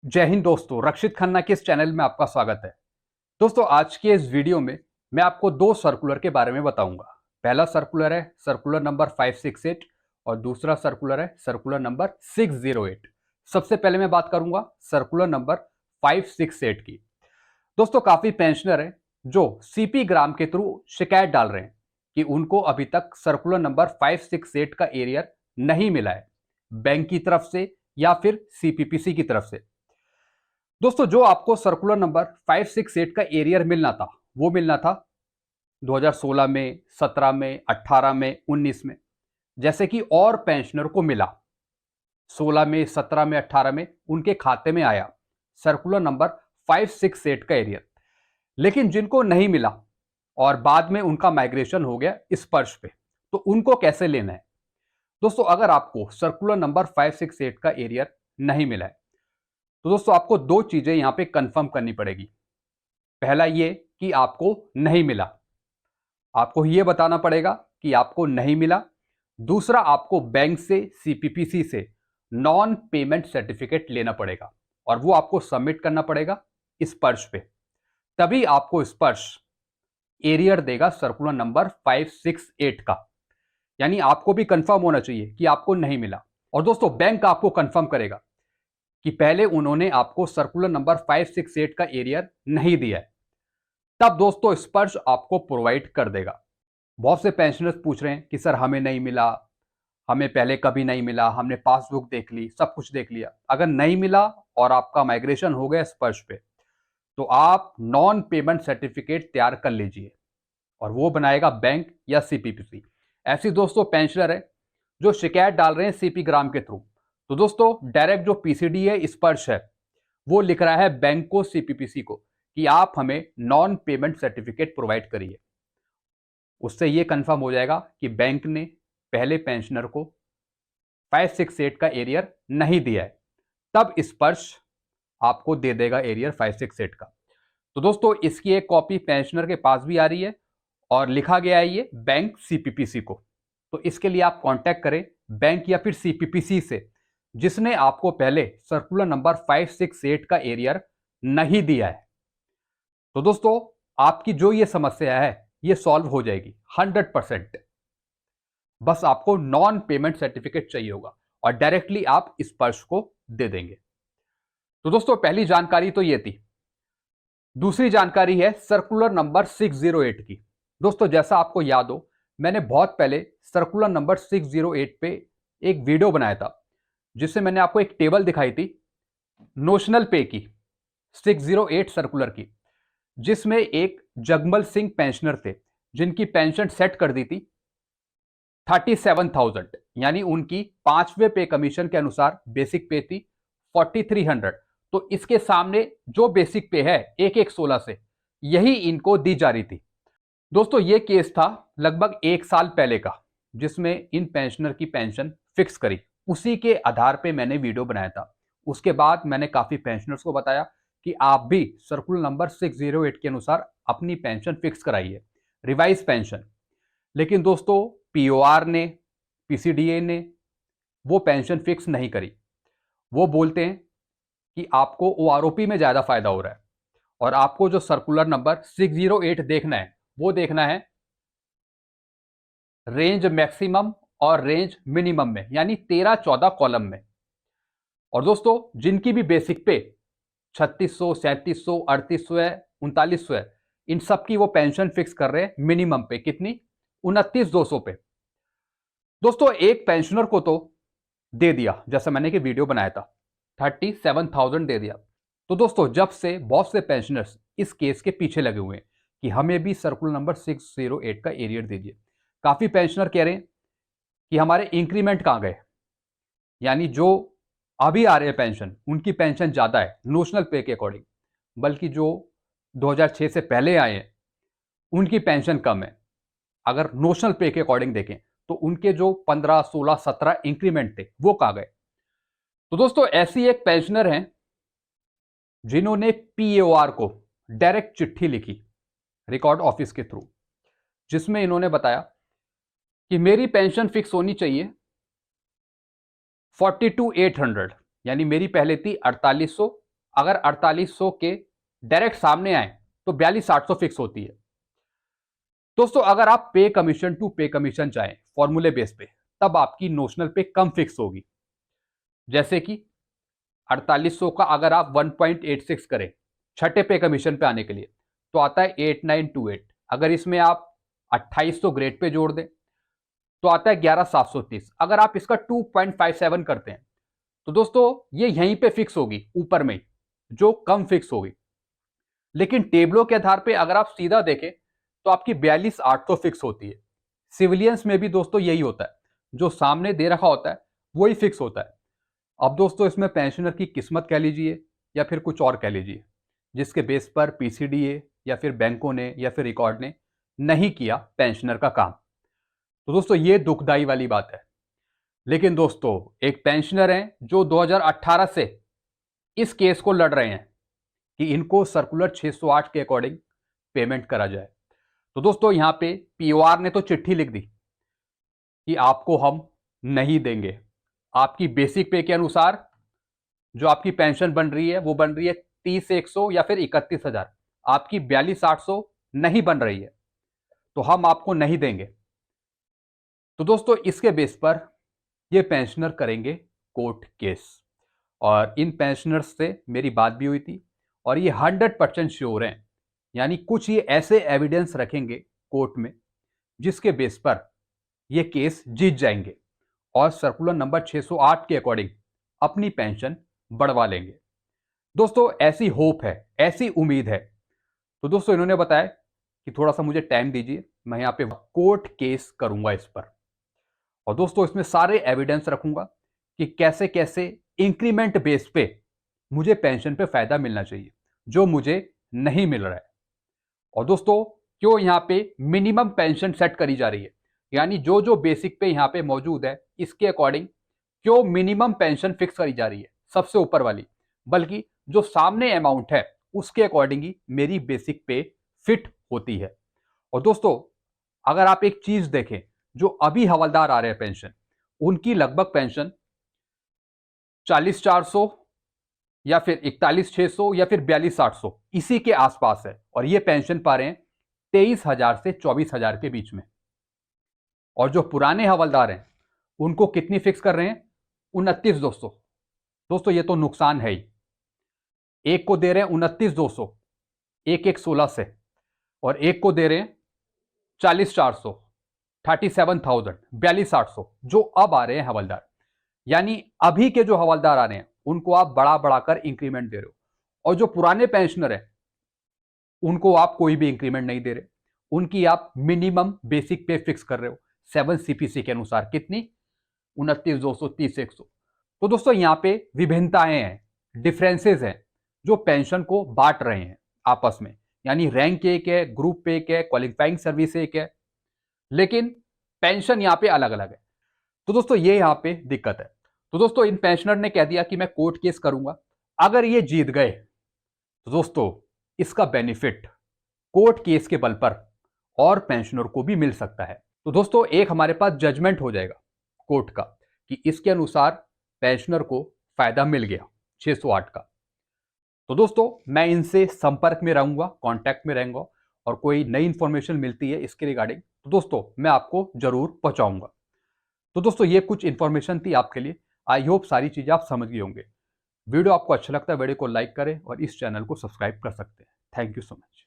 जय हिंद दोस्तों, रक्षित खन्ना के इस चैनल में आपका स्वागत है। दोस्तों, आज के इस वीडियो में मैं आपको दो सर्कुलर के बारे में बताऊंगा। पहला सर्कुलर है सर्कुलर नंबर 568 और दूसरा सर्कुलर है सर्कुलर नंबर 608। सबसे पहले मैं बात करूंगा सर्कुलर नंबर 568 की। दोस्तों, काफी पेंशनर हैं जो सीपी ग्राम के थ्रू शिकायत डाल रहे हैं कि उनको अभी तक सर्कुलर नंबर 568 का एरियर नहीं मिला है, बैंक की तरफ से या फिर सीपीपीसी की तरफ से। दोस्तों, जो आपको सर्कुलर नंबर 568 का एरियर मिलना था वो मिलना था 2016 में, 17 में, 18 में, 19 में, जैसे कि और पेंशनर को मिला। 16 में, 17 में, 18 में उनके खाते में आया सर्कुलर नंबर 568 का एरियर। लेकिन जिनको नहीं मिला और बाद में उनका माइग्रेशन हो गया स्पर्श पे, तो उनको कैसे लेना है? दोस्तों, अगर आपको सर्कुलर नंबर 568 का एरियर नहीं मिला है तो दोस्तों आपको दो चीजें यहां पे कंफर्म करनी पड़ेगी। पहला ये कि आपको नहीं मिला, आपको ये बताना पड़ेगा कि आपको नहीं मिला। दूसरा, आपको बैंक से, सीपीपीसी से नॉन पेमेंट सर्टिफिकेट लेना पड़ेगा और वो आपको सबमिट करना पड़ेगा स्पर्श पे। तभी आपको स्पर्श एरियर देगा सर्कुलर नंबर 568 का। यानी आपको भी कंफर्म होना चाहिए कि आपको नहीं मिला, और दोस्तों बैंक आपको कंफर्म करेगा कि पहले उन्होंने आपको सर्कुलर नंबर 568 का एरियर नहीं दिया है, तब दोस्तों स्पर्श आपको प्रोवाइड कर देगा। बहुत से पेंशनर्स पूछ रहे हैं कि सर हमें नहीं मिला, हमें पहले कभी नहीं मिला, हमने पासबुक देख ली, सब कुछ देख लिया। अगर नहीं मिला और आपका माइग्रेशन हो गया स्पर्श पे, तो आप नॉन पेमेंट सर्टिफिकेट तैयार कर लीजिए और वो बनाएगा बैंक या सीपीपीसी। ऐसी दोस्तों पेंशनर है जो शिकायत डाल रहे हैं सीपी ग्राम के थ्रू, तो दोस्तों डायरेक्ट जो पीसीडी है, स्पर्श है, वो लिख रहा है बैंक को, सीपीपीसी को, कि आप हमें नॉन पेमेंट सर्टिफिकेट प्रोवाइड करिए। उससे ये कंफर्म हो जाएगा कि बैंक ने पहले पेंशनर को 568 का एरियर नहीं दिया है, तब स्पर्श आपको दे देगा एरियर 568 का। तो दोस्तों इसकी एक कॉपी पेंशनर के पास भी आ रही है और लिखा गया है ये बैंक सीपीपीसी को। तो इसके लिए आप कांटेक्ट करें बैंक या फिर सीपीपीसी से जिसने आपको पहले सर्कुलर नंबर 568 का एरियर नहीं दिया है। तो दोस्तों आपकी जो ये समस्या है ये सॉल्व हो जाएगी 100%। बस आपको नॉन पेमेंट सर्टिफिकेट चाहिए होगा और डायरेक्टली आप स्पर्श को दे देंगे। तो दोस्तों पहली जानकारी तो ये थी। दूसरी जानकारी है सर्कुलर नंबर 608 की। दोस्तों जैसा आपको याद हो, मैंने बहुत पहले सर्कुलर नंबर 608 पे एक वीडियो बनाया था जिससे मैंने आपको एक टेबल दिखाई थी नोशनल पे की, 608 सर्कुलर की, जिसमें एक जगमल सिंह पेंशनर थे जिनकी पेंशन सेट कर दी थी 37,000, यानी उनकी पांचवें पे कमीशन के अनुसार बेसिक पे थी 4,300। तो इसके सामने जो बेसिक पे है 1/16 से, यही इनको दी जा रही थी। दोस्तों ये केस था लगभग 1 साल पहले का, जिसमें इन पेंशनर की पेंशन फिक्स करी। उसी के आधार पे मैंने वीडियो बनाया था। उसके बाद मैंने काफी पेंशनर्स को बताया कि आप भी सर्कुलर नंबर 608 के अनुसार अपनी पेंशन फिक्स कराइए, रिवाइज पेंशन। लेकिन दोस्तों पीओआर ने, पीसीडीए ने वो पेंशन फिक्स नहीं करी। वो बोलते हैं कि आपको ओआरओपी में ज्यादा फायदा हो रहा है और आपको जो सर्कुलर नंबर 608 देखना है वो देखना है रेंज मैक्सिमम और रेंज मिनिमम में, यानी 13-14 कॉलम में। और दोस्तों जिनकी भी बेसिक पे 3600, 3700, 3800 है, 3900 है, इन सब की वो पेंशन फिक्स कर रहे हैं मिनिमम पे कितनी, 29,200 पे। दोस्तों एक पेंशनर को तो दे दिया, जैसा मैंने कि वीडियो बनाया था, 37,000 दे दिया। तो दोस्तों जब से बहुत से पेंशनर्स इस केस के पीछे लगे हुए हैं कि हमें भी सर्कुलर नंबर 608 का एरियर दीजिए। काफी पेंशनर कह रहे हैं कि हमारे इंक्रीमेंट कहां गए, यानी जो अभी आ रहे हैं पेंशन, उनकी पेंशन ज्यादा है नोशनल पे के अकॉर्डिंग, बल्कि जो 2006 से पहले आए हैं उनकी पेंशन कम है। अगर नोशनल पे के अकॉर्डिंग देखें तो उनके जो 15, 16, 17 इंक्रीमेंट थे वो कहां गए। तो दोस्तों ऐसी एक पेंशनर हैं जिन्होंने पीएओआर को डायरेक्ट चिट्ठी लिखी रिकॉर्ड ऑफिस के थ्रू, जिसमें इन्होंने बताया कि मेरी पेंशन फिक्स होनी चाहिए 42,800, यानी मेरी पहले थी 4800, अगर 4800 के डायरेक्ट सामने आए तो 42,800 फिक्स होती है। दोस्तों अगर आप पे कमीशन टू पे कमीशन चाहें फॉर्मूले बेस पे, तब आपकी नोशनल पे कम फिक्स होगी। जैसे कि 4800 का अगर आप 1.86 करें छठे पे कमीशन पे आने के लिए, तो आता है 8928। अगर इसमें आप 2800 ग्रेड पे जोड़ दें तो आता है 11730। अगर आप इसका 2.57 करते हैं तो दोस्तों ये यहीं पे फिक्स होगी, ऊपर में जो कम फिक्स होगी। लेकिन टेबलों के आधार पे अगर आप सीधा देखें तो आपकी 42,800 फिक्स होती है। सिविलियंस में भी दोस्तों यही होता है, जो सामने दे रखा होता है वही फिक्स होता है। अब दोस्तों इसमें पेंशनर की किस्मत कह लीजिए या फिर कुछ और कह लीजिए, जिसके बेस पर पीसीडीए या फिर बैंकों ने या फिर रिकॉर्ड ने नहीं किया पेंशनर का काम। तो दोस्तों ये दुखदाई वाली बात है। लेकिन दोस्तों एक पेंशनर हैं जो 2018 से इस केस को लड़ रहे हैं कि इनको सर्कुलर 608 के अकॉर्डिंग पेमेंट करा जाए। तो दोस्तों यहां पे पीओआर ने तो चिट्ठी लिख दी कि आपको हम नहीं देंगे। आपकी बेसिक पे के अनुसार जो आपकी पेंशन बन रही है वो बन रही है 30,100 या फिर 31,000, आपकी 42,800 नहीं बन रही है, तो हम आपको नहीं देंगे। तो दोस्तों इसके बेस पर ये पेंशनर करेंगे कोर्ट केस। और इन पेंशनर्स से मेरी बात भी हुई थी और ये 100% श्योर हैं, यानी कुछ ये ऐसे एविडेंस रखेंगे कोर्ट में जिसके बेस पर ये केस जीत जाएंगे और सर्कुलर नंबर 608 के अकॉर्डिंग अपनी पेंशन बढ़वा लेंगे। दोस्तों ऐसी होप है, ऐसी उम्मीद है। तो दोस्तों इन्होंने बताया कि थोड़ा सा मुझे टाइम दीजिए, मैं यहाँ पे कोर्ट केस करूंगा इस पर। और दोस्तों इसमें सारे एविडेंस रखूंगा कि कैसे कैसे इंक्रीमेंट बेस पे मुझे पेंशन पे फायदा मिलना चाहिए जो मुझे नहीं मिल रहा है। और दोस्तों क्यों यहाँ पे मिनिमम पेंशन सेट करी जा रही है, यानी जो जो बेसिक पे यहाँ पे मौजूद है इसके अकॉर्डिंग क्यों मिनिमम पेंशन फिक्स करी जा रही है सबसे ऊपर वाली, बल्कि जो सामने अमाउंट है उसके अकॉर्डिंग ही मेरी बेसिक पे फिट होती है। और दोस्तों अगर आप एक चीज देखें, जो अभी हवलदार आ रहे हैं पेंशन, उनकी लगभग पेंशन 40,400 या फिर 41,600 या फिर 42,800 इसी के आसपास है, और ये पेंशन पा रहे हैं 23,000 से 24,000 के बीच में। और जो पुराने हवलदार हैं उनको कितनी फिक्स कर रहे हैं? 29,200। दोस्तों ये तो नुकसान है ही। एक को दे रहे हैं 29,200, एक 16 से, और एक को दे रहे हैं 40,400, 37,000, 42,800 जो अब आ रहे हैं हवलदार। यानी अभी के जो हवलदार आ रहे हैं उनको आप बढ़ा बढ़ाकर इंक्रीमेंट दे रहे हो, और जो पुराने पेंशनर हैं उनको आप कोई भी इंक्रीमेंट नहीं दे रहे, उनकी आप मिनिमम बेसिक पे फिक्स कर रहे हो 7 सीपीसी के अनुसार। कितनी? 29,200, 30,100। तो दोस्तों यहां पे विभिन्नताएं हैं, डिफरेंसेस हैं जो पेंशन को बांट रहे हैं आपस में, यानी रैंक एक है, ग्रुप एक है, क्वालिफाइंग सर्विस एक है, लेकिन पेंशन यहां पे अलग अलग है। तो दोस्तों ये यहां पे दिक्कत है। तो दोस्तों इन पेंशनर ने कह दिया कि मैं कोर्ट केस करूंगा। अगर ये जीत गए तो दोस्तों इसका बेनिफिट कोर्ट केस के बल पर और पेंशनर को भी मिल सकता है। तो दोस्तों एक हमारे पास जजमेंट हो जाएगा कोर्ट का कि इसके अनुसार पेंशनर को फायदा मिल गया 608 का। तो दोस्तों मैं इनसे संपर्क में रहूंगा, कांटेक्ट में रहूंगा, और कोई नई इंफॉर्मेशन मिलती है इसके रिगार्डिंग तो दोस्तों मैं आपको जरूर पहुंचाऊंगा। तो दोस्तों ये कुछ इंफॉर्मेशन थी आपके लिए। आई होप सारी चीजें आप समझ गए होंगे। वीडियो आपको अच्छा लगता है वीडियो को लाइक करें और इस चैनल को सब्सक्राइब कर सकते हैं। Thank you so much.